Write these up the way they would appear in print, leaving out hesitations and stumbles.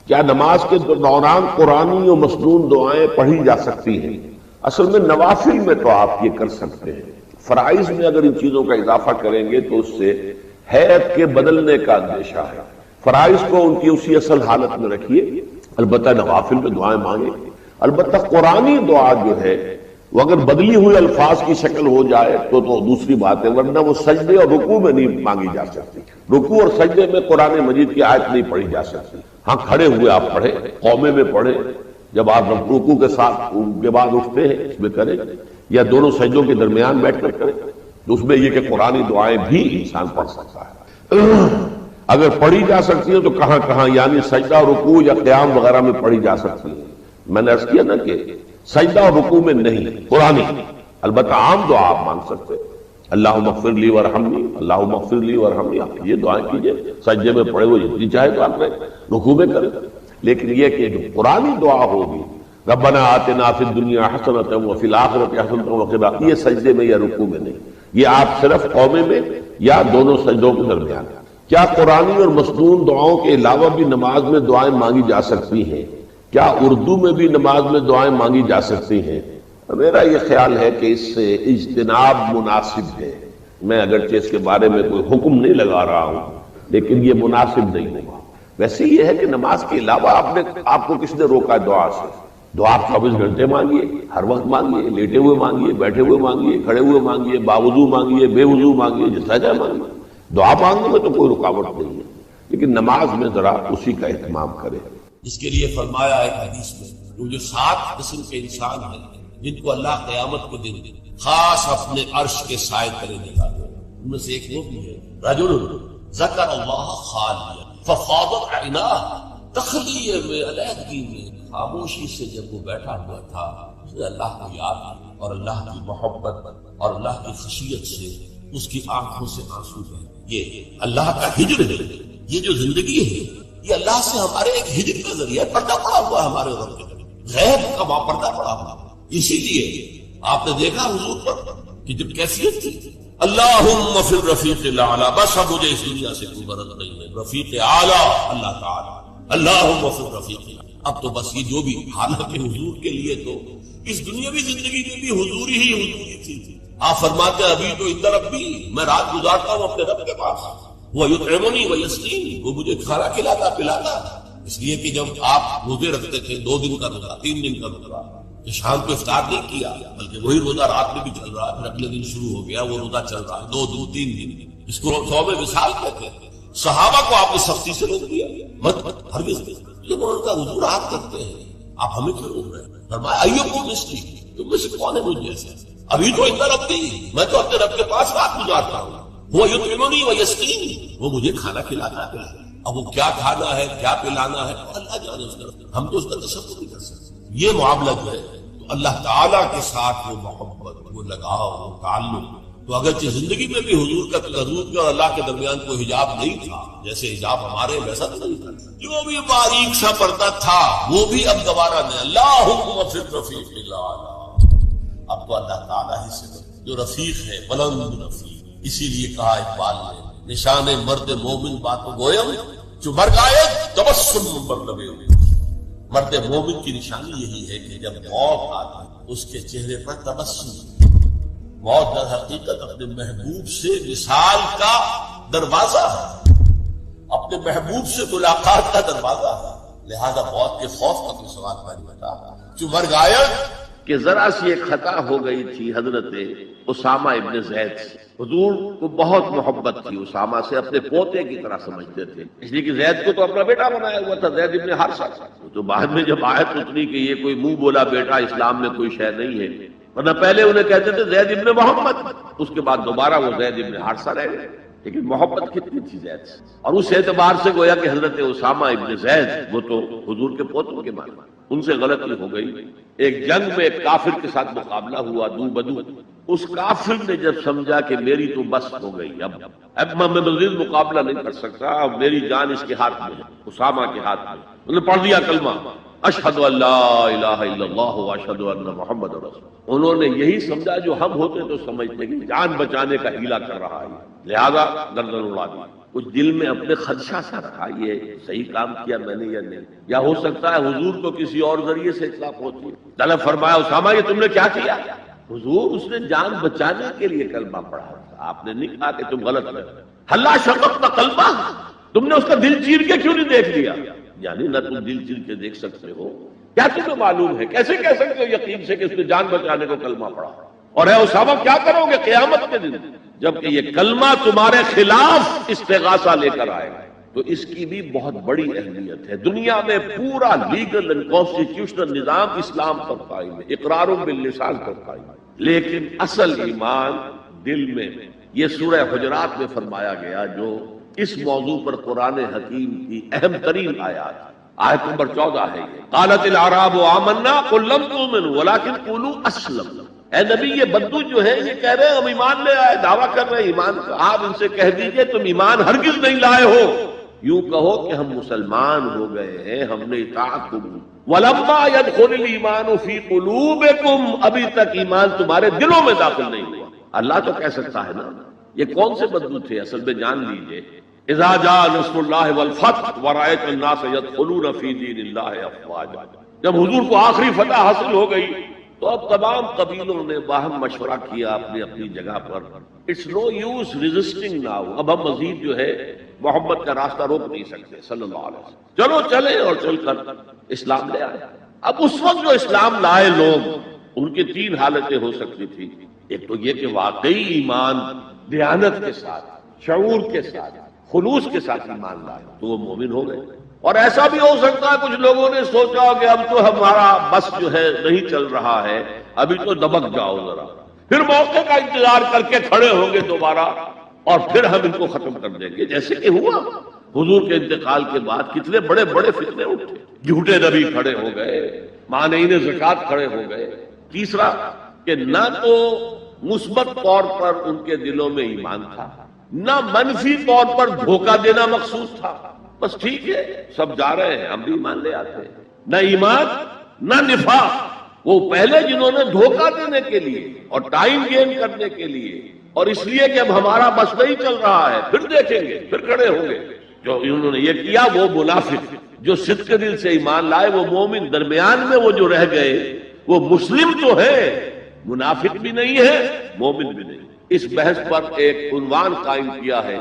کیا نماز کے دوران قرآنی و مسنون دعائیں پڑھی جا سکتی ہیں؟ اصل میں نوافل میں تو آپ یہ کر سکتے ہیں، فرائض میں اگر ان چیزوں کا اضافہ کریں گے تو اس سے حیت کے بدلنے کا اندیشہ ہے۔ فرائض کو ان کی اسی اصل حالت میں رکھیے، البتہ نوافل میں دعائیں مانگیں۔ البتہ قرآنی دعا جو ہے وہ اگر بدلی ہوئی الفاظ کی شکل ہو جائے تو دوسری بات ہے، ورنہ وہ سجدے اور رکوع میں نہیں مانگی جا سکتی۔ رکوع اور سجدے میں قرآن مجید کی آیت نہیں پڑھی جا سکتی۔ ہاں کھڑے ہوئے آپ پڑھے، قومے میں پڑھے، جب آپ رکوع کے ساتھ کے بعد اٹھتے ہیں اس میں کریں، یا دونوں سجدوں کے درمیان بیٹھ کر کریں، تو اس میں یہ کہ قرآنی دعائیں بھی انسان پڑھ سکتا ہے۔ اگر پڑھی جا سکتی ہیں تو کہاں کہاں، یعنی سجدہ اور رکوع یا قیام وغیرہ میں پڑھی جا سکتی ہیں۔ میں نے عرض کیا نا کہ سجدہ اور رکوع میں نہیں، قرآنی۔ البتہ عام دعا آپ مانگ سکتے ہیں، اللہم اغفر لی ورحمنی، اللہم اغفر لی ورحمنی، آپ یہ دعائیں کیجئے، سجدے میں پڑھے ہوئے جتنی چاہے تو آپ کریں، رکوع میں کریں۔ لیکن یہ کہ جو قرآنی دعا ہوگی ربنا آتنا فی الدنیا حسنۃ وفی الآخرۃ حسنۃ وقنا، یہ سجدے میں یا رکوع میں نہیں، یہ آپ صرف قومے میں یا دونوں سجدوں کے درمیان۔ کیا قرآنی اور مسنون دعاؤں کے علاوہ بھی نماز میں دعائیں مانگی جا سکتی ہیں؟ کیا اردو میں بھی نماز میں دعائیں مانگی جا سکتی ہیں؟ میرا یہ خیال ہے کہ اس سے اجتناب مناسب ہے۔ میں اگرچہ اس کے بارے میں کوئی حکم نہیں لگا رہا ہوں، لیکن یہ مناسب نہیں ہوگا۔ ویسے یہ ہے کہ نماز کے علاوہ آپ کو کس نے روکا دعا سے؟ دعا آپ 24 گھنٹے مانگیے، ہر وقت مانگیے، لیٹے ہوئے مانگیے، بیٹھے ہوئے مانگیے، کھڑے ہوئے مانگیے، باوضو مانگیے، بے وضو مانگیے، جس طرح چاہے مانگیے۔ دعا مانگنے میں تو کوئی رکاوٹ نہیں ہے، لیکن نماز میں ذرا اسی کا اہتمام کرے۔ اس کے لیے فرمایا ہے حدیث میں، وہ جو 7 قسم کے انسان ہیں جن کو اللہ قیامت کے دن خاص اپنے عرش کے سائے تلے نکالے، ان میں سے ایک وہ بھی ہے رجل ذکر اللہ خالیا ففاضت عیناہ، تخلیے میں، علیحدگی میں، خاموشی سے جب وہ بیٹھا ہوا تھا، اس نے اللہ کو یاد اور اللہ کی محبت اور اللہ کی خشیت سے اس کی آنکھوں سے آنسو بہے۔ یہ اللہ کا ہجر ہے، یہ جو زندگی ہے یہ اللہ سے ہمارے ایک ہجر کا ذریعہ، پردہ پڑا ہوا ہے ہمارے رب کے، غیب کا وہاں پردہ پڑا ہوا ہے۔ اسی لیے آپ نے دیکھا حضور پر کہ جب کیفیت تھی اللہم فی الرفیق الاعلی، بس اب مجھے اس دنیا سے کوئی غرض نہیں ہے، رفیق اعلی اللہ تعالی، اللہم فی الرفیق الاعلی۔ اب تو بس یہ جو بھی، حالانکہ حضور کے لیے تو اس دنیاوی زندگی میں بھی حضوری ہی حضوری تھی۔ آپ فرماتے ہیں ابھی تو ادھر ربی، میں رات گزارتا ہوں اپنے رب کے پاس، وہ یطعمنی ویسقینی، وہ مجھے کھانا کھلاتا پلاتا۔ اس لیے کہ جب آپ روزے رکھتے تھے، 2 دن کا روزہ، 3 دن کا روزہ، تو شام کو افطار نہیں کیا، بلکہ وہی روزہ رات میں بھی چل رہا ہے، پھر اگلے دن شروع ہو گیا وہ روزہ چل رہا ہے، 2 دن 3 دن، اس کو صوم وصال کہتے ہیں۔ صحابہ کو آپ نے سختی سے روک دیا، مت ہرگز نہیں، جب ان کا حضور آپ کرتے ہیں، آپ ہمیں کیوں روک رہے ہیں؟ فرمایا ایوکم مثلی، تم میں سے کون ہے مجھ جیسے؟ ابھی تو ادھر ربی، میں تو اپنے رب کے پاس رات گزارتا ہوں، وہ یطعمنی ویسقینی، وہ مجھے کھانا کھلاتا ہے۔ اب وہ کیا کھانا ہے، کیا پلانا ہے، اللہ جانے اس کا، ہم تو اس کا تصور نہیں کر سکتے۔ یہ معاملہ جو ہے تو اللہ تعالیٰ کے ساتھ وہ محبت، وہ لگاؤ، وہ تعلق، تو اگرچہ زندگی میں بھی حضور کا اور اللہ کے درمیان کوئی حجاب نہیں تھا، جیسے حجاب ہمارے ویسا تو نہیں تھا، جو بھی باریک سا پردہ تھا وہ بھی اب دوبارہ نہیں۔ اللہم فی الرفیق الاعلی، اب تو اللہ تعالیٰ ہی سے جو رفیق ہے، بلند رفیق۔ اسی لیے کہا اقبال نے، نشان مرد مومن بات گویم جو مرگ آئے تبسم بر لبے ہوئے۔ مرد مومن کی نشانی یہی ہے کہ جب موت آتی اس کے چہرے پر تبسم۔ موت در حقیقت اپنے محبوب سے وصال کا دروازہ ہے، اپنے محبوب سے ملاقات کا دروازہ ہے، لہذا موت کے خوف کا کوئی سوال نہیں ہوتا۔ جو مرگ آیا کہ ذرا سی ایک خطا ہو گئی تھی حضرت اسامہ ابن زید سے، حضور کو بہت محبت تھی اسامہ سے، اپنے پوتے کی طرح سمجھتے تھے، اس لیے کہ زید کو تو اپنا بیٹا بنایا ہوا تھا، زید ابن حارثہ، تو بعد میں جب آیت اتری کہ یہ کوئی منہ بولا بیٹا اسلام میں کوئی شے نہیں ہے، ورنہ پہلے انہیں کہتے تھے زید ابن محمد، اس کے بعد دوبارہ وہ زید ابن حارثہ رہ گئے، لیکن محبت کتنی تھی زید سے، اور اس اعتبار سے گویا کہ حضرت اسامہ ابن زید وہ تو حضور کے پوتوں کے مانے، ان سے غلطی ہو گئی۔ ایک جنگ میں ایک کافر کے ساتھ مقابلہ ہوا دو بدو، اس کافر نے جب سمجھا کہ میری تو بس ہو گئی، اب میں مزید مقابلہ نہیں کر سکتا، اب میری جان اس کے ہاتھ میں ہے، اسامہ کے ہاتھ میں، انہوں نے پڑھ دیا کلمہ، اشہد ان لا الہ الا اللہ واشہد ان محمد رسول اللہ۔ انہوں نے یہی سمجھا جو ہم ہوتے تو سمجھتے کہ جان بچانے کا ہیلا کر رہا ہے، لہذا گردن اڑا دی۔ کچھ دل میں اپنے خدشہ سا رکھا یہ صحیح کام کیا میں نے یا نہیں، یا ہو سکتا ہے حضور کو کسی اور ذریعے سے اطلاع پہنچی۔ طلب فرمایا اسامہ یہ تم نے کیا کیا؟ حضور اس نے جان بچانے کے لیے کلمہ پڑھا تھا، آپ نے نہیں کہا کہ تم غلط ہے۔ ہلا شققت قلبہ، تم نے اس کا دل چیر کے کیوں نہیں دیکھ لیا؟ یعنی نہ تم دل چیر کے دیکھ سکتے ہو، کیا تمہیں معلوم ہے؟ کیسے کہہ سکتے ہو یقین سے کہ اس نے جان بچانے کو کلمہ پڑھا؟ اور اے اسامہ کیا کرو گے قیامت کے دن جبکہ یہ کلمہ تمہارے خلاف استغاثہ لے کر آئے گا؟ تو اس کی بھی بہت بڑی اہمیت ہے۔ دنیا میں پورا لیگل اینڈ کانسٹیٹیوشنل نظام اسلام پر قائم ہے، اقرار باللسان پر قائم ہے، لیکن اصل ایمان دل میں۔ یہ سورہ حجرات میں فرمایا گیا جو اس موضوع پر قرآن حکیم کی اہم ترین آیات، آیت نمبر 14 ہے یہ، قالت الاعراب آمنا قل لم تؤمنوا ولکن قولوا اسلمنا۔ اے نبی یہ بدو جو ہے یہ کہہ رہے ہیں ہم ایمان لے آئے، دعویٰ کر رہے ہیں ایمان کا، آپ ان سے کہہ دیجئے تم ایمان ہرگز نہیں لائے ہو، یوں کہو کہ ہم مسلمان ہو گئے ہیں، ہم نے اطاعت قبول۔ ولما يدخل الايمان في قلوبكم، ابھی تک ایمان تمہارے دلوں میں داخل نہیں ہوا۔ اللہ تو کہہ سکتا ہے نا۔ یہ کون سے بدو تھے؟ اصل میں جان لیجئے، اذا جاء نصر اللہ والفتح ورأيت الناس يدخلون في دين الله افواجا، جب حضور کو آخری فتح حاصل ہو گئی تو اب تمام قبیلوں نے باہم مشورہ کیا اپنی اپنی جگہ پر، it's no use resisting now, اب ہم مزید جو ہے محمد کا راستہ روک نہیں سکتے صلی اللہ علیہ وسلم، چلو چلیں، اور چل کر اسلام لے آئے۔ اب اس وقت جو اسلام لائے لوگ، ان کی تین حالتیں ہو سکتی تھی۔ ایک تو یہ کہ واقعی ایمان دیانت کے ساتھ، شعور کے ساتھ، خلوص کے ساتھ ایمان لائے تو وہ مومن ہو گئے، اور ایسا بھی ہو سکتا ہے کچھ لوگوں نے سوچا کہ اب تو ہمارا بس جو ہے نہیں چل رہا ہے، ابھی تو دبک جاؤ ذرا، پھر موقع کا انتظار کر کے کھڑے ہوں گے دوبارہ اور پھر ہم ان کو ختم کر دیں گے، جیسے کہ ہوا حضور کے انتقال کے بعد کتنے بڑے بڑے فتنے اٹھے، جھوٹے نبی کھڑے ہو گئے، مانعین زکوٰۃ کھڑے ہو گئے۔ تیسرا کہ نہ تو مثبت طور پر ان کے دلوں میں ایمان تھا، نہ منفی طور پر دھوکہ دینا مقصود تھا، بس ٹھیک ہے سب جا رہے ہیں ہم بھی ایمان لے آتے ہیں، نہ ایمان نہ نفاق۔ وہ پہلے جنہوں نے دھوکہ دینے کے لیے اور ٹائم گین کرنے کے لیے اور اس لیے کہ اب ہمارا بس نہیں چل رہا ہے، پھر دیکھیں گے، پھر کھڑے ہوں گے، جو انہوں نے یہ کیا وہ منافق، جو صدق کے دل سے ایمان لائے وہ مومن، درمیان میں وہ جو رہ گئے وہ مسلم تو ہے، منافق بھی نہیں ہے، مومن بھی نہیں۔ اس بحث پر ایک عنوان قائم کیا ہے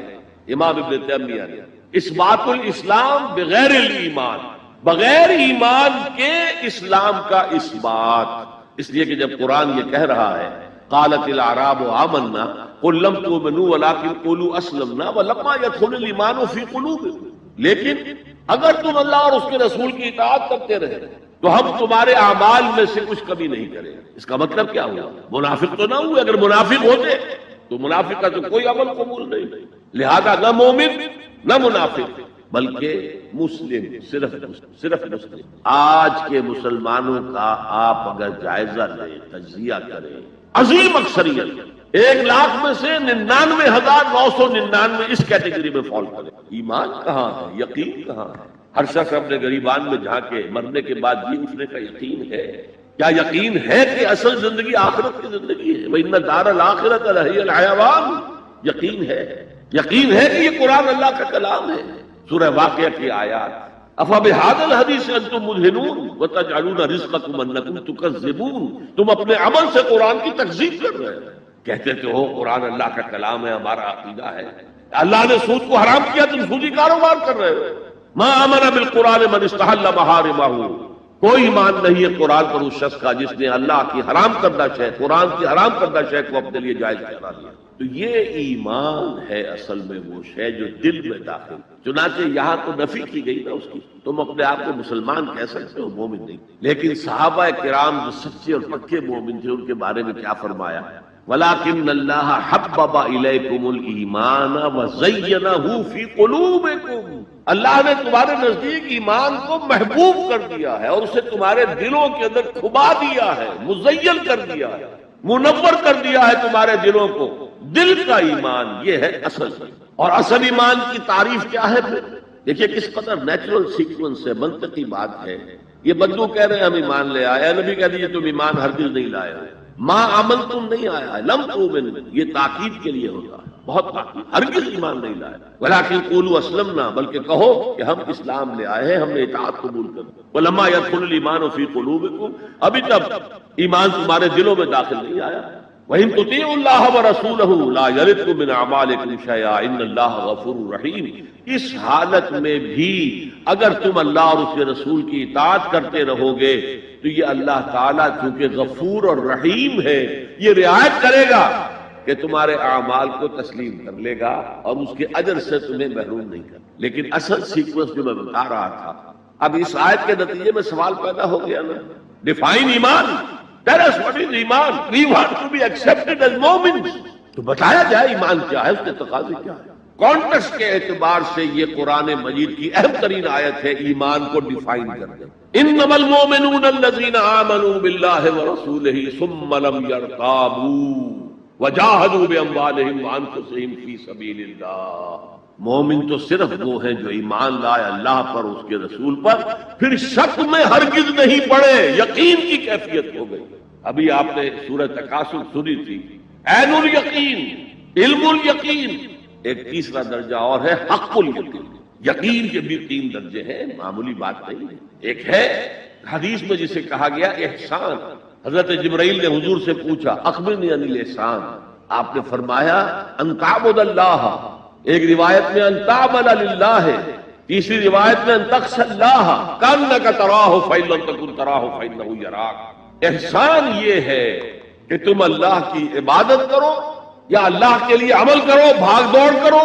امام ابن تیمیہ نے، اثبات الاسلام بغیر الایمان، بغیر ایمان کے اسلام کا اثبات۔ اس لیے کہ جب قرآن یہ کہہ رہا ہے قالت الاعراب آمنا قل لم تؤمنوا ولکن قولوا اسلمنا ولما يدخل الايمان في قلوبكم، لیکن اگر تم اللہ اور اس کے رسول کی اطاعت کرتے رہے تو ہم تمہارے اعمال میں سے کچھ کمی نہیں کریں۔ اس کا مطلب کیا ہوا؟ منافق تو نہ ہوئے، اگر منافق ہوتے تو منافق کا تو کوئی عمل قبول نہیں، لہذا نہ مومن نہ منافق بلکہ مسلم، صرف مسلم۔ آج کے مسلمانوں کا آپ اگر جائزہ لیں، تجزیہ کریں، عظیم اکثریت 1 لاکھ میں سے 99,999 اس کیٹیگری میں فال کرے۔ ایمان کہاں ہے؟ یقین کہاں ہے؟ ہر شخص اپنے گریبان میں جھانکے، مرنے کے بعد جی اٹھنے کا یقین ہے؟ کیا یقین ہے کہ اصل زندگی آخرت کی زندگی ہے؟ وَإِنَّ الدَّارَ الْآخِرَةَ لَهِيَ الْحَيَوَانُ، یقین ہے؟ یقین ہے کہ یہ قرآن اللہ کا کلام ہے؟ سورہ واقعہ کی آیات، أَفَبِهَذَا الْحَدِيثِ أَنْتُمْ مُدْهِنُونَ وَتَجْعَلُونَ رِزْقَكُمْ أَنَّكُمْ تُكَذِّبُونَ، تم اپنے عمل سے قرآن کی تکذیب کر رہے ہیں، کہتے تو ہو قرآن اللہ کا کلام ہے، ہمارا عقیدہ ہے، اللہ نے سود کو حرام کیا، تم سودی کاروبار کر رہے ہو۔ ما آمن بالقرآن من استحل محارمہ، کوئی ایمان نہیں ہے قرآن پر اس شخص کا جس نے اللہ کی حرام کردہ شے، قرآن کی حرام کردہ شے کو اپنے لیے جائز ٹھہرا دیا۔ تو یہ ایمان ہے اصل میں وہ شے جو دل میں داخل، چنانچہ یہاں تو نفی کی گئی نا اس کی، تم اپنے آپ کو مسلمان کہہ سکتے ہو، مومن نہیں۔ لیکن صحابہ کرام جو سچے اور پکے مومن تھے ان کے بارے میں کیا فرمایا؟ وَلَكِنَّ اللَّهَ حَبَّبَ إِلَيْكُمُ الْإِيمَانَ وَزَيَّنَهُ فِي قُلُوبِكُمْ، اللہ نے تمہارے نزدیک ایمان کو محبوب کر دیا ہے اور اسے تمہارے دلوں کے اندر کھبا دیا ہے، مزین کر دیا ہے، منور کر دیا ہے تمہارے دلوں کو۔ دل کا ایمان یہ ہے اصل، اور اصل ایمان کی تعریف کیا ہے پھر؟ دیکھیے کس قدر نیچرل سیکوینس ہے، منطقی بات ہے۔ یہ بدو کہہ رہے ہیں ہم ایمان لے آئے، اے نبی کہہ دیجیے تم ایمان ہرگز نہیں لائے ہو، ما عمل تم نہیں آیا، لم تؤمن یہ تاکید کے لیے ہوتا ہے، بہت تاکید، ہرگز ایمان نہیں لائے، ولکن قولوا اسلمنا بلکہ کہو کہ ہم اسلام لے آئے ہیں، ہم نے اطاعت قبول کر دی، ولما يدخل الايمان في قلوبكم ابھی تک ایمان تمہارے دلوں میں داخل نہیں آیا، وَإِن تُطِيعُوا اللَّهَ وَرَسُولَهُ لَا يَلِتْكُم مِّنْ أَعْمَالِكُمْ شَيْئًا إِنَّ اللَّهَ غَفُورٌ رَحِيمٌ، اس حالت میں بھی اگر تم اللہ اور اس کے رسول کی اطاعت کرتے رہو گے تو یہ اللہ تعالیٰ چونکہ غفور اور رحیم ہے یہ رعایت کرے گا کہ تمہارے اعمال کو تسلیم کر لے گا اور اس کے اجر سے تمہیں محروم نہیں کر۔ لیکن اصل سیکوینس جو میں بتا رہا تھا، اب اس آیت کے نتیجے میں سوال پیدا ہو گیا نا، ڈیفائن ایمان، tell us what is ایمان، we want to be accepted as مومنز، تو بتایا جائے ایمان کیا ہے، اس کے تقاضے کیا ہے۔ کانٹیکسٹ کے اعتبار سے یہ قرآن مجید کی اہم ترین آیت ہے، ایمان کو ڈیفائن کر دیں۔ انما المؤمنون الذین آمنوا باللہ ورسولہ ثم لم یرتابوا وجاہدوا باموالہم وانفسہم فی سبیل اللہ، مومن تو صرف وہ ہیں جو ایمان لائے اللہ پر، اس کے رسول پر، پھر شک میں ہرگز نہیں پڑے، یقین کی کیفیت ہو گئی۔ ابھی آپ نے سورہ تکاثر سنی تھی، عین الیقین، علم الیقین، ایک تیسرا درجہ اور ہے حق الیقین۔ یقین کے بھی 3 درجے ہیں، معمولی بات نہیں ہے۔ ایک ہے حدیث میں جسے کہا گیا احسان، حضرت جبرائیل نے حضور سے پوچھا اخبرنی عن الاحسان، آپ نے فرمایا ان تعبد اللہ، ایک روایت میں ان تعمل للہ ہے، تیسری روایت میں ان تخشى اللہ کانک تراہ فإن لم تکن تراہ فإنہ یراک۔ احسان یہ ہے کہ تم اللہ کی عبادت کرو یا اللہ کے لیے عمل کرو، بھاگ دوڑ کرو،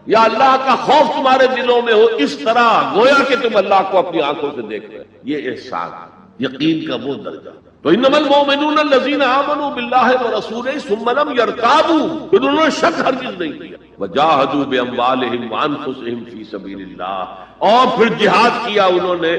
یا اللہ کا خوف تمہارے دلوں میں ہو اس طرح گویا کہ تم اللہ کو اپنی آنکھوں سے دیکھ رہے، یہ احسان، یقین کا وہ درجہ۔ تو انما المؤمنون الذین آمنوا باللہ ورسولہ ثم لم یرتابوا، پھر انہوں نے شک ہرگز نہیں کیا، وجاہدوا باموالہم وانفسہم فی سبیل اللہ، اور پھر جہاد کیا انہوں نے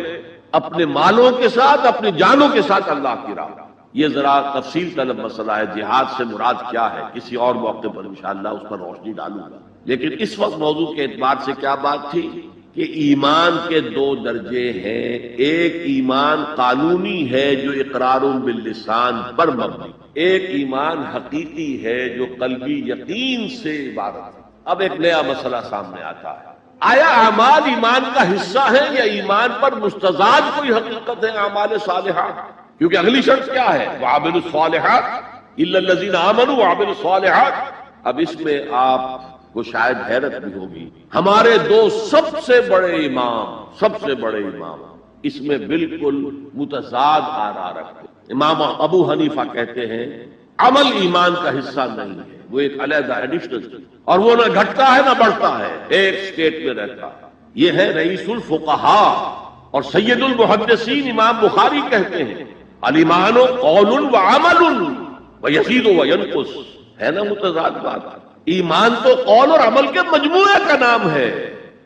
اپنے مالوں کے ساتھ، اپنی جانوں کے ساتھ اللہ کی راہ۔ یہ ذرا تفصیل طلب مسئلہ ہے، جہاد سے مراد کیا ہے، کسی اور موقع پر انشاءاللہ اس پر روشنی ڈالوں گا، لیکن اس وقت موضوع کے اعتبار سے کیا بات تھی کہ ایمان کے 2 درجے ہیں، ایک ایمان قانونی ہے جو اقرار باللسان پر مبنی، ایک ایمان حقیقی ہے جو قلبی یقین سے عبارت ہے۔ اب ایک نیا مسئلہ سامنے آتا ہے، آیا اعمال ایمان کا حصہ ہے یا ایمان پر مستزاد کوئی حقیقت ہے اعمال صالحات؟ کیونکہ اگلی شرط کیا ہے، وعملوا الصالحات الا الذین آمنوا وعملوا الصالحات۔ اب اس میں آپ کو شاید حیرت بھی ہوگی، ہمارے 2 سب سے بڑے امام اس میں بالکل متضاد آراء رکھتے ہیں۔ امام ابو حنیفہ کہتے ہیں عمل ایمان کا حصہ نہیں ہے، وہ ایک علیحدہ ایڈیشنل چیز، اور وہ نہ گھٹتا ہے نہ بڑھتا ہے، ایک سٹیٹ میں رہتا ہے۔ یہ ہے رئیس الفقہاء اور سید المحدثین امام بخاری کہتے ہیں الایمان قول وعمل ویزید وینقص، ہے نا متضاد بات۔ ایمان تو قول اور عمل کے مجموعے کا نام ہے،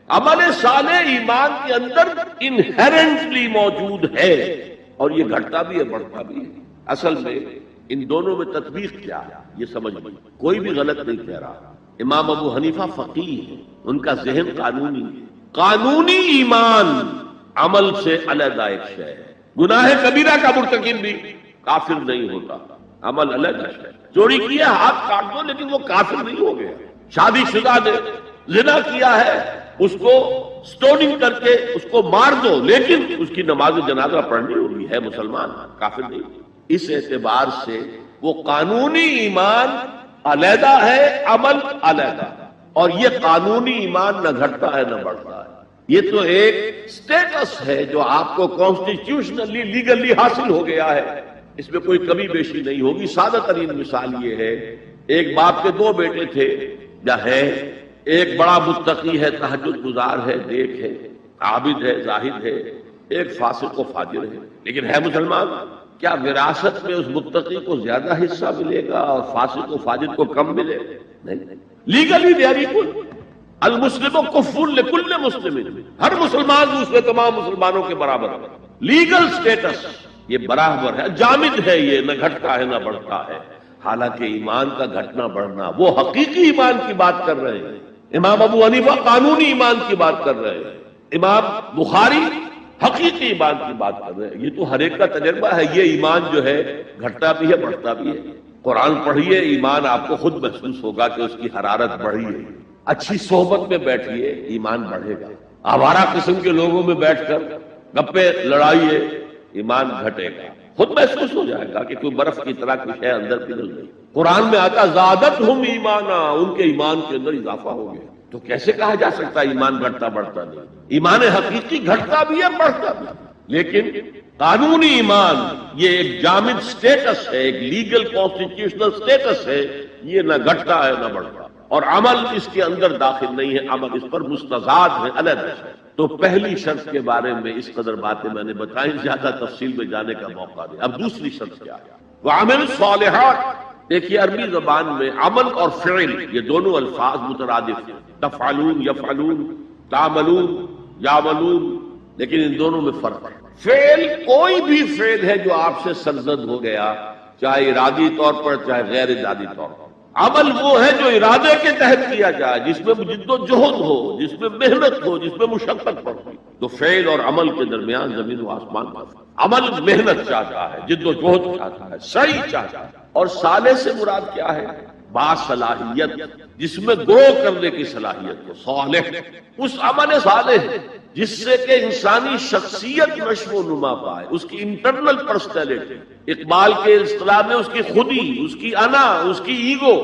عمل صالح ایمان کے اندر انہیرنٹلی موجود ہے، اور یہ گھٹتا بھی ہے بڑھتا بھی ہے۔ اصل میں ان دونوں میں تطبیق کیا ہے یہ سمجھ لیں، کوئی بھی غلط نہیں کہہ رہا۔ امام ابو حنیفہ فقیہ ہے، ان کا ذہن قانونی ہے، قانونی ایمان عمل سے علیحدہ ایک شے ہے۔ گناہ کبیرہ کا مرتکب بھی کافر نہیں ہوتا، عمل علیحدہ شے۔ چوری کیا ہاتھ کاٹ دو لیکن وہ کافر نہیں ہو گیا۔ شادی شدہ نے زنا کیا ہے، اس کو سٹوننگ کر کے اس کو مار دو لیکن اس کی نماز جنازہ پڑھنی ہوگی، ہے مسلمان، کافر نہیں۔ اس اعتبار سے وہ قانونی ایمان علیحدہ ہے، عمل علیحدہ، اور یہ قانونی ایمان نہ گھٹتا ہے نہ بڑھتا ہے۔ یہ تو ایک سٹیٹس ہے جو آپ کو کانسٹیٹیوشنلی لیگلی حاصل ہو گیا ہے، اس میں کوئی کمی بیشی نہیں ہوگی۔ سادہ ترین مثال یہ ہے، ایک باپ کے 2 بیٹے تھے یا ہے، ایک بڑا متقی ہے، تہجد گزار ہے، نیک ہے، عابد ہے، زاہد ہے، ایک فاسق و فاجر ہے، لیکن ہے مسلمان۔ کیا وراثت میں اس متقی کو زیادہ حصہ ملے گا اور فاسق و فاجر کو کم ملے گا؟ نہیں، لیگلی دے آر ایکول۔ المسلم کفر لکل مسلم، ہر مسلمان دوسرے تمام مسلمانوں کے برابر ہے، لیگل سٹیٹس یہ برابر ہے، جامد ہے، یہ نہ گھٹتا ہے نہ بڑھتا ہے۔ حالانکہ ایمان کا گھٹنا بڑھنا وہ حقیقی ایمان کی بات کر رہے ہیں، امام ابو حنیفہ قانونی ایمان کی بات کر رہے ہیں، امام بخاری حقیقی ایمان کی بات کر رہے ہیں. یہ تو ہر ایک کا تجربہ ہے. یہ ایمان جو ہے گھٹتا بھی ہے بڑھتا بھی ہے. قرآن پڑھیے, ایمان آپ کو خود محسوس ہوگا کہ اس کی حرارت بڑھی ہے. اچھی صحبت میں بیٹھیے, ایمان بڑھے گا. آوارہ قسم کے لوگوں میں بیٹھ کر گپے لڑائیے, ایمان گھٹے گا. خود محسوس ہو جائے گا کہ کوئی برف کی طرح کچھ ہے اندر پگھل گئی. قرآن میں آتا زادتہم ایمانا, ان کے ایمان کے اندر اضافہ ہو گیا. تو کیسے کہا جا سکتا ہے ایمان گھٹتا بڑھتا نہیں؟ ایمان حقیقی گھٹتا بھی ہے بڑھتا بھی ہے, لیکن قانونی ایمان یہ ایک جامد سٹیٹس ہے, ایک لیگل کانسٹیٹیوشنل سٹیٹس ہے. یہ نہ گھٹتا ہے نہ بڑھتا, اور عمل اس کے اندر داخل نہیں ہے. عمل اس پر مستضاد ہے, علیحدہ ہے. تو پہلی شرط کے بارے میں اس قدر باتیں میں نے بتائیں, زیادہ تفصیل میں جانے کا موقع دیں. اب دوسری شرط کیا ہے؟ وَعَمِلُ الصَّالِحَاتِ. دیکھیے عربی زبان میں عمل اور فعل یہ دونوں الفاظ مترادف ہیں. تفعلون یفعلون, تعملون یعملون, لیکن ان دونوں میں فرق ہے. فعل کوئی بھی فعل ہے جو آپ سے سرزد ہو گیا, چاہے ارادی طور پر چاہے غیر ارادی طور پر. عمل وہ ہے جو ارادے کے تحت کیا جائے, جس میں جد و جہد ہو, جس میں محنت ہو, جس میں مشقت پڑتی. تو فعل اور عمل کے درمیان زمین و آسمان کا فرق. عمل محنت چاہتا ہے, جد و جہد چاہتا ہے, سعی چاہتا ہے. اور صالح سے مراد کیا ہے؟ باصلاحیت, جس میں گرو کرنے کی صلاحیت ہو. صالح اس عمل صالح جس سے کہ انسانی شخصیت نشو و نما پائے, اس کی انٹرنل پرسنالٹی. اقبال کے اصطلاح میں اس کی خودی, اس کی انا, اس کی ایگو,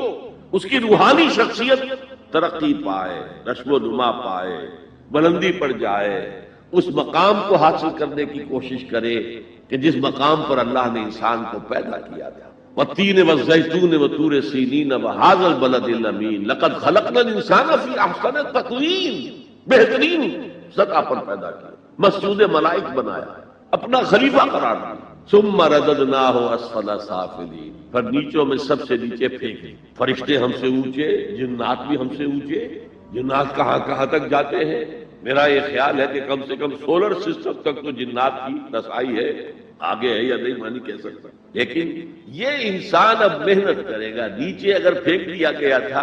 اس کی روحانی شخصیت ترقی پائے, نشو و نما پائے, بلندی پر جائے, اس مقام کو حاصل کرنے کی کوشش کرے کہ جس مقام پر اللہ نے انسان کو پیدا کیا تھا. والتین والزیتون وطور سینین وہذا البلد الامین لقد خلقنا الانسان فی احسن تقویم. بہترین سطح پر پیدا کیا, مسجود ملائک بنایا, اپنا خلیفہ قرار دیا. ثم رددناہ اسفل سافلین, پھر نیچوں میں سب سے نیچے پھینکے. فرشتے ہم سے اونچے, جنات بھی ہم سے اونچے. جنات کہاں کہاں تک جاتے ہیں؟ میرا یہ خیال ہے کہ کم سے کم سولر سسٹم تک تو جنات کی رسائی ہے, آگے ہے یا نہیں میں نہیں کہہ سکتا. لیکن یہ انسان اب محنت کرے گا. نیچے اگر پھینک دیا گیا تھا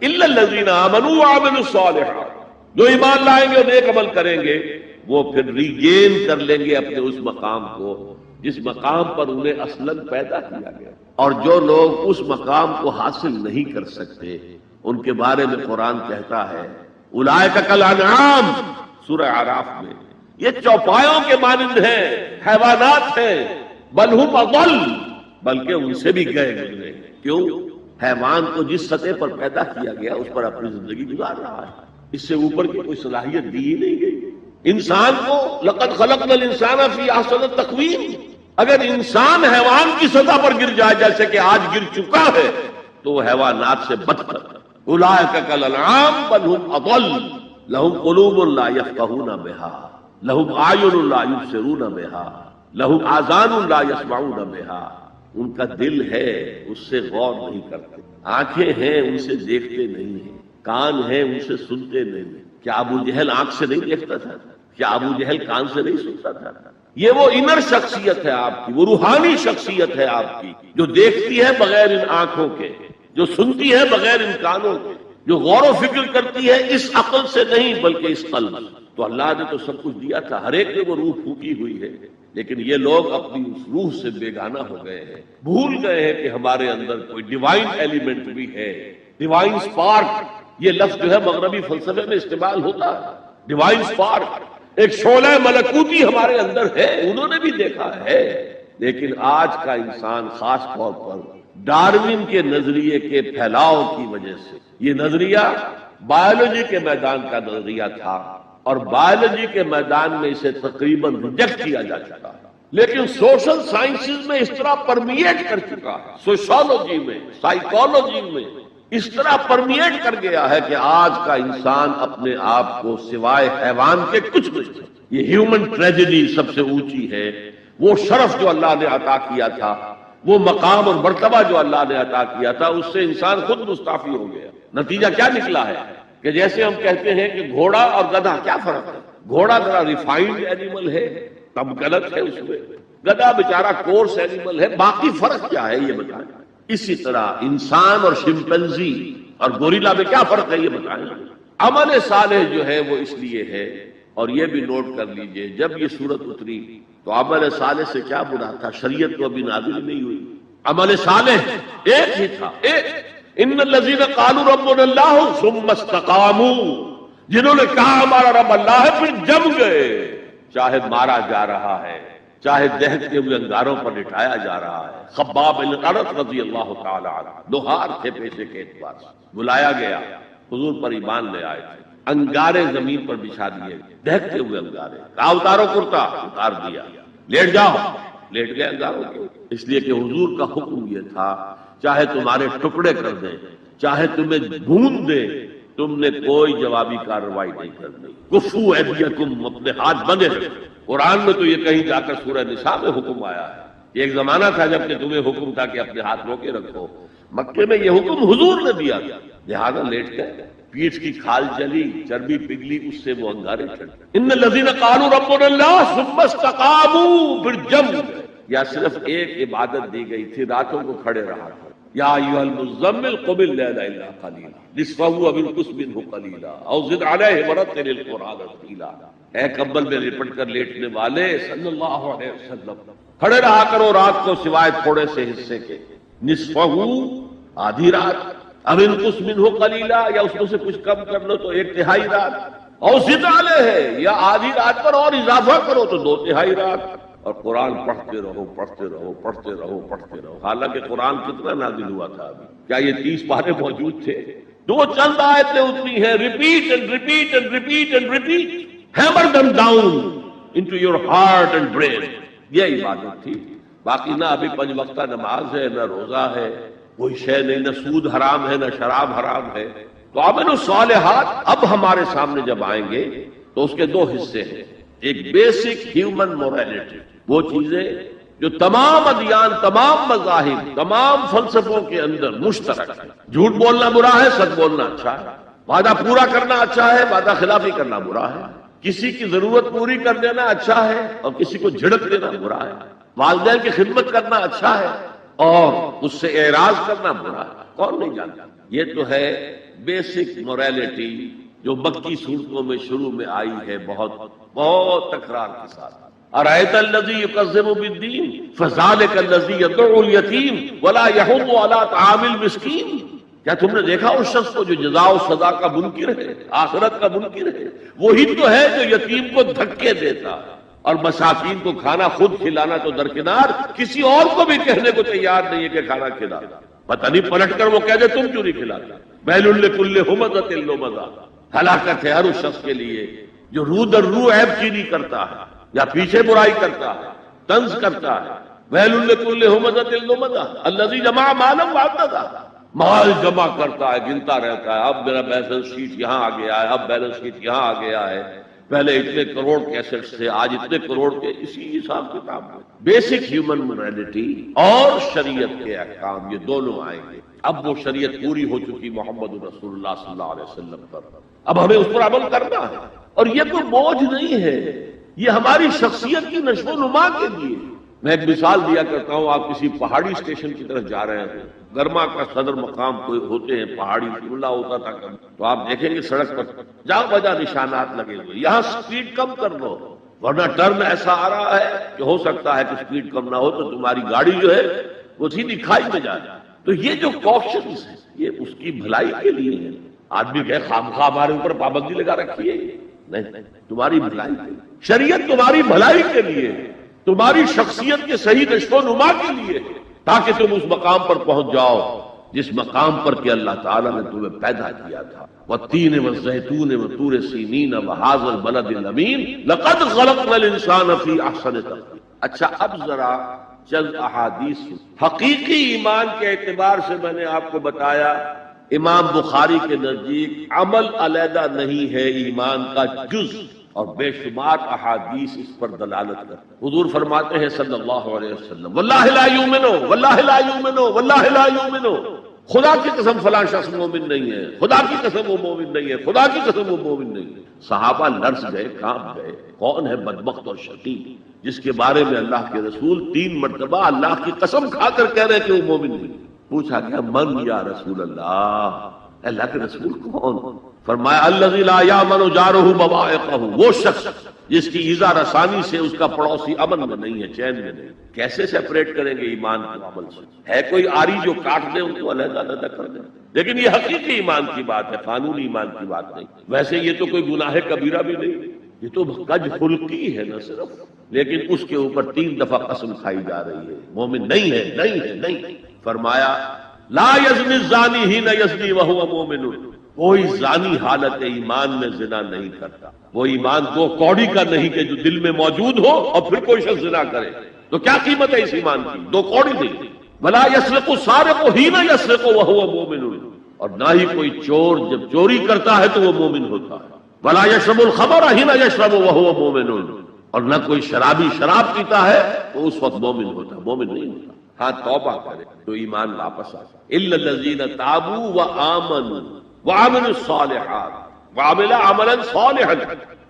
الا الذین آمنوا وعملوا الصالحات, جو ایمان لائیں گے اور نیک عمل کریں گے وہ پھر ریگین کر لیں گے اپنے اس مقام کو جس مقام پر انہیں اصلاً پیدا کیا گیا. اور جو لوگ اس مقام کو حاصل نہیں کر سکتے ان کے بارے میں قرآن کہتا ہے اولئک کالانعام, سورہ اعراف میں, یہ چوپایوں کے مانند ہیں, حیوانات ہیں. بل ہم اضل, بلکہ ان سے بھی گئے گزرے. کیوں؟ حیوان کو جس سطح پر پیدا کیا گیا اس پر اپنی زندگی گزار رہا ہے, اس سے اوپر کی کوئی صلاحیت دی ہی نہیں گئی. انسان کو لقد خلقنا الانسان فی احسن تقویم, اگر انسان حیوان کی سطح پر گر جائے جیسے کہ آج گر چکا ہے تو وہ حیوانات سے بدتر. اولئک کالانعام بل ہم اضل لہم قلوب لا یفقہون بہا لہم اعین لا یبصرون بہا لہم آذان لا یسمعون بہا. ان کا دل ہے اس سے غور نہیں کرتے, آنکھیں ہیں ان سے دیکھتے نہیں ہیں, کان ہیں ان سے سنتے نہیں ہیں. کیا ابو جہل آنکھ سے نہیں دیکھتا تھا؟ کیا ابو جہل کان سے نہیں سنتا تھا؟ یہ وہ انر شخصیت ہے آپ کی, وہ روحانی شخصیت ہے آپ کی, جو دیکھتی ہے بغیر ان آنکھوں کے, جو سنتی ہے بغیر ان کانوں کے, جو غور و فکر کرتی ہے اس عقل سے نہیں بلکہ اس قلب. تو اللہ نے تو سب کچھ دیا تھا, ہر ایک نے وہ روح پھونکی ہوئی ہے, لیکن یہ لوگ اپنی اس روح سے بیگانہ ہو گئے ہیں, بھول گئے ہیں کہ ہمارے اندر کوئی ڈیوائن ایلیمنٹ بھی ہے. ڈیوائن سپارک, یہ لفظ جو ہے مغربی فلسفے میں استعمال ہوتا ہے. ڈیوائن سپارک, ایک شعلہ ملکوتی ہمارے اندر ہے, انہوں نے بھی دیکھا ہے. لیکن آج کا انسان خاص طور پر ڈارون کے نظریے کے پھیلاؤ کی وجہ سے, یہ نظریہ بایولوجی کے میدان کا نظریہ تھا اور بایولوجی کے میدان میں اسے تقریباً ریجیکٹ کیا جا چکا ہے, لیکن سوشل سائنسز میں اس طرح پرمیٹ کر چکا ہے, سوشولوجی میں, سائیکالوجی میں اس طرح پرمیٹ کر گیا ہے کہ آج کا انسان اپنے آپ کو سوائے حیوان کے کچھ نہیں. یہ ہیومن ٹریجڈی سب سے اونچی ہے. وہ شرف جو اللہ نے عطا کیا تھا, وہ مقام اور مرتبہ جو اللہ نے عطا کیا تھا, اس سے انسان خود مستعفی ہو گیا. نتیجہ کیا نکلا ہے کہ جیسے ہم کہتے ہیں کہ گھوڑا اور گدھا, کیا فرق ہے؟ گھوڑا ذرا ریفائنڈ اینیمل ہے, تب غلط ہے اس میں. گدھا بیچارہ کورس اینیمل ہے, باقی فرق کیا ہے یہ بتائیں. اسی طرح انسان اور شمپنزی اور گوریلا میں کیا فرق ہے یہ بتائیں. عمل صالح جو ہے وہ اس لیے ہے اور یہ بھی نوٹ کر لیجئے، جب یہ صورت اتری تو عمل صالح سے کیا بنا تھا؟ شریعت تو ابھی نازل نہیں ہوئی، عمل صالح ایک ہی تھا، ایک ان الذین قالوا ربنا اللہ ثم استقاموا، جنہوں نے کہا ہمارا رب اللہ ہے پھر جم گئے، چاہے مارا جا رہا ہے، چاہے دہتے ہوئے انگاروں پر لٹایا جا رہا ہے۔ خباب بن الارت رضی اللہ تعالی عنہ لوہار تھے پیشے کے اعتبار سے، بلایا گیا، حضور پر ایمان لے آئے تھے، انگارے زمین پر بچھا دیے، دہتے ہوئے انگارے، کہا اتارو کرتا، اتار دیا، لیٹ جاؤ، لیٹ گئے انگاروں کے، اس لیے کہ حضور کا حکم یہ تھا چاہے تمہارے ٹکڑے کر دیں، چاہے تمہیں بھون دے، تم نے کوئی جوابی کارروائی نہیں کرنی۔ کفو ایدیکم، اپنے ہاتھ بندے رکھو۔ قرآن میں تو یہ کہیں جا کر سورہ نساء میں حکم آیا ہے، ایک زمانہ تھا جب کہ تمہیں حکم تھا کہ اپنے ہاتھ روکے رکھو، مکے میں یہ حکم حضور نے دیا، لہذا لیٹ گئے، پیٹھ کی کھال چلی، چربی پگھلی، اس سے وہ انگارے چھڑے۔ ان الذین قالوا ربنا اللہ ثم استقاموا، پھر جم گئے۔ یا صرف ایک عبادت دی گئی تھی، راتوں کو کھڑے رہا تھا، یا ایھا المزمل قم اللیل الا قلیلا نصفہ او انقص منہ قلیلا او زد علیہ ورتل القرآن ترتیلا۔ اے کمبل میں لپٹ کر لیٹنے والے صلی اللہ علیہ وسلم، کھڑے رہا کرو رات کو سوائے تھوڑے سے حصے کے، نصفہ آدھی رات، اب انقص منہ قلیلا، یا اس میں سے کچھ کم کر لو تو ایک تہائی رات، او زد علیہ، یا آدھی رات پر اور اضافہ کرو تو دو تہائی رات، اور قرآن پڑھتے رہو پڑھتے رہو پڑھتے رہو پڑھتے رہو۔ حالانکہ قرآن کتنا نازل ہوا تھا ابھی؟ کیا یہ 30 پارے موجود تھے؟ دو چند آیتیں اتنی ہیں، repeat and repeat and repeat and repeat, hammer them down into your heart and brain, یہ عبادت تھی۔ باقی نہ ابھی 5 وقتہ نماز ہے، نہ روزہ ہے، کوئی شے نہیں، نہ سود حرام ہے، نہ شراب حرام ہے۔ تو عمل الصالحات اب ہمارے سامنے جب آئیں گے تو اس کے 2 حصے ہیں، ایک بیسک ہیومن موریلٹی، وہ چیزیں جو تمام ادیان، تمام مذاہب، تمام فلسفوں کے اندر مشترک ہے۔ جھوٹ بولنا برا ہے، سچ بولنا اچھا ہے، وعدہ پورا کرنا اچھا ہے، وعدہ خلافی کرنا برا ہے، کسی کی ضرورت پوری کر دینا اچھا ہے اور کسی کو جھڑک دینا برا ہے، والدین کی خدمت کرنا اچھا ہے اور اس سے اعراض کرنا برا ہے، کون نہیں جانتا؟ یہ تو ہے بیسک موریلٹی جو مکی صورتوں میں شروع میں آئی ہے، بہت تکرار کے ساتھ۔ ارأیت الذی یکذب بالدین فذلک الذی یدعو الیتیم ولا یحض علی طعام المسکین، کیا تم نے دیکھا اس شخص کو جو جزا و سزا کا منکر ہے، آخرت کا منکر ہے؟ وہی تو ہے جو یتیم کو دھکے دیتا اور مساکین کو کھانا خود کھلانا تو درکنار، کسی اور کو بھی کہنے کو تیار نہیں ہے کہ کھانا کھلا، پتہ نہیں پلٹ کر وہ کہہ دے تم کیوں نہیں کھلاتا۔ ویل لکل ہمزۃ لمزہ، ہلاکت ہے ہر اس شخص کے لیے جو رو در رو عیب چینی کرتا ہے یا پیچھے برائی کرتا ہے، طنز کرتا ہے۔ ویل لکل ہمزۃ لمزہ الذی جمع مالا وعددہ، مال جمع کرتا ہے، گنتا رہتا ہے، اب میرا بیلنس شیٹ یہاں آ گیا ہے، اب بیلنس شیٹ یہاں آ گیا ہے، پہلے اتنے کروڑ کے ایسٹس تھے، آج اتنے کروڑ کے، اسی حساب کتاب میں بیسک ہیومن موریلٹی اور شریعت کے احکام یہ دونوں آئیں گے۔ اب وہ شریعت پوری ہو چکی محمد رسول اللہ صلی اللہ علیہ وسلم پر، اب ہمیں اس پر عمل کرنا ہے، اور یہ کوئی بوجھ نہیں ہے، یہ ہماری شخصیت کی نشو و نما کے لیے۔ میں ایک مثال دیا کرتا ہوں، آپ کسی پہاڑی اسٹیشن کی طرف جا رہے ہیں، گرما کا صدر مقام کوئی ہوتے ہیں پہاڑی، جملہ ہوتا تھا کبھی، تو آپ دیکھیں گے سڑک پر جہاں بجا نشانات لگے ہوئے، یہاں سپیڈ کم کر لو ورنہ ٹرن ایسا آ رہا ہے کہ ہو سکتا ہے کہ سپیڈ کم نہ ہو تو تمہاری گاڑی جو ہے وہ سیدھی کھائی میں جا جائے۔ تو یہ جو کوششنز ہیں یہ اس کی بھلائی کے لیے ہے۔ آدمی کہ خامخواہ ہمارے اوپر پابندی لگا رکھی ہے، نہیں، تمہاری بھلائی کے لیے، شریعت تمہاری بھلائی کے لیے، تمہاری شخصیت کے صحیح نشو و نما کے لیے، تاکہ تم اس مقام پر پہنچ جاؤ جس مقام پر کہ اللہ تعالیٰ نے تمہیں پیدا کیا تھا۔ والتین والزیتون وطور سینین وہذا البلد الامین لقد خلقنا الانسان فی احسن تقویم۔ اچھا، اب ذرا چند احادیث حقیقی ایمان کے اعتبار سے میں نے آپ کو بتایا، امام بخاری کے نزدیک عمل علیحدہ نہیں ہے، ایمان کا جز، اور بے شمار احادیث اس پر دلالت کرتے ہیں۔ حضور فرماتے ہیں صلی اللہ علیہ وسلم، واللہ لا یؤمنو واللہ لا یؤمنو واللہ لا یؤمنو، خدا کی قسم فلاں شخص مومن نہیں ہے، خدا کی قسم وہ مومن نہیں ہے، خدا کی قسم وہ مومن نہیں ہے۔ صحابہ لرز گئے، کانپ گئے، کون ہے بدبخت اور شقی جس کے بارے میں اللہ کے رسول 3 مرتبہ اللہ کی قسم کھا کر کہہ رہے کہ وہ مومن نہیں؟ پوچھا گیا من یا رسول اللہ، اللہ کے رسول کون؟ فرمایا الذی لا یامن جارہ بوائقہ، وہ شخص جس کی ایذا رسانی سے اس کا پڑوسی امن میں نہیں ہے، چین میں نہیں۔ کیسے سیپریٹ کریں گے ایمان کے عمل سے؟ ہے کوئی آری جو کاٹ دے ان کو علیحدہ علیحدہ کر دیں، لیکن یہ حقیقی ایمان کی بات ہے، قانونی ایمان کی بات نہیں۔ ویسے یہ تو کوئی گناہ کبیرہ بھی نہیں، یہ تو کج خلقی ہے نہ صرف، لیکن اس کے اوپر 3 دفعہ قسم کھائی جا رہی ہے، مومن نہیں ہے، نہیں ہے، نہیں۔ فرمایا لا یزنی الزانی حین یزنی وہو مومن، کوئی زانی حالت ایمان میں زنا نہیں کرتا۔ وہ ایمان 2 کوڑی کا نہیں کہ جو دل میں موجود ہو اور پھر کوئی شخص زنا کرے، تو کیا قیمت ہے اس ایمان کی؟ 2 کوڑی نہیں۔ ولا یسرق السارق حین یسرق وہو مومن، اور نہ ہی کوئی چور جب چوری کرتا ہے تو وہ مومن ہوتا ہے۔ ولا یشرب الخمر حین یشرب وہو مومن، اور نہ کوئی شرابی شراب پیتا ہے تو اس وقت مومن ہوتا ہے، مومن نہیں ہوتا۔ ہاں توبہ کرے تو ایمان واپس آ جائے۔ الا الذین تابوا وآمنوا وعملوا الصالحات وعمل عملا صالحا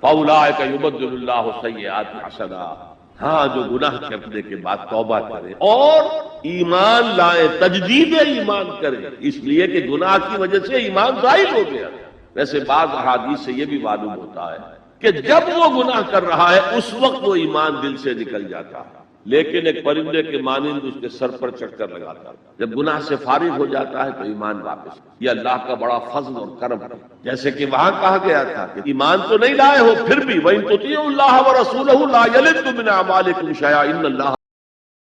فاولئک یبدل اللہ سیئات حسنات، ہاں جو گناہ کرنے کے بعد توبہ کرے اور ایمان لائے، تجدید ایمان کرے، اس لیے کہ گناہ کی وجہ سے ایمان زائل ہو گیا۔ ویسے بعض احادیث سے یہ بھی معلوم ہوتا ہے کہ جب وہ گناہ کر رہا ہے اس وقت وہ ایمان دل سے نکل جاتا ہے، لیکن ایک پرندے کے مانند اس کے سر پر چکر لگاتا ہے۔ جب گناہ سے فارغ ہو جاتا ہے تو ایمان واپس۔ یہ اللہ کا بڑا فضل اور کرم ہے، جیسے کہ وہاں کہا گیا تھا کہ ایمان تو نہیں لائے ہو پھر بھی وَإِن تُطِيعُوا اللَّهَ وَرَسُولَهُ لَا يَلِدْكُم مِّنْ أَعْمَالِكُمْ شَيْئًا إِنَّ اللَّهَ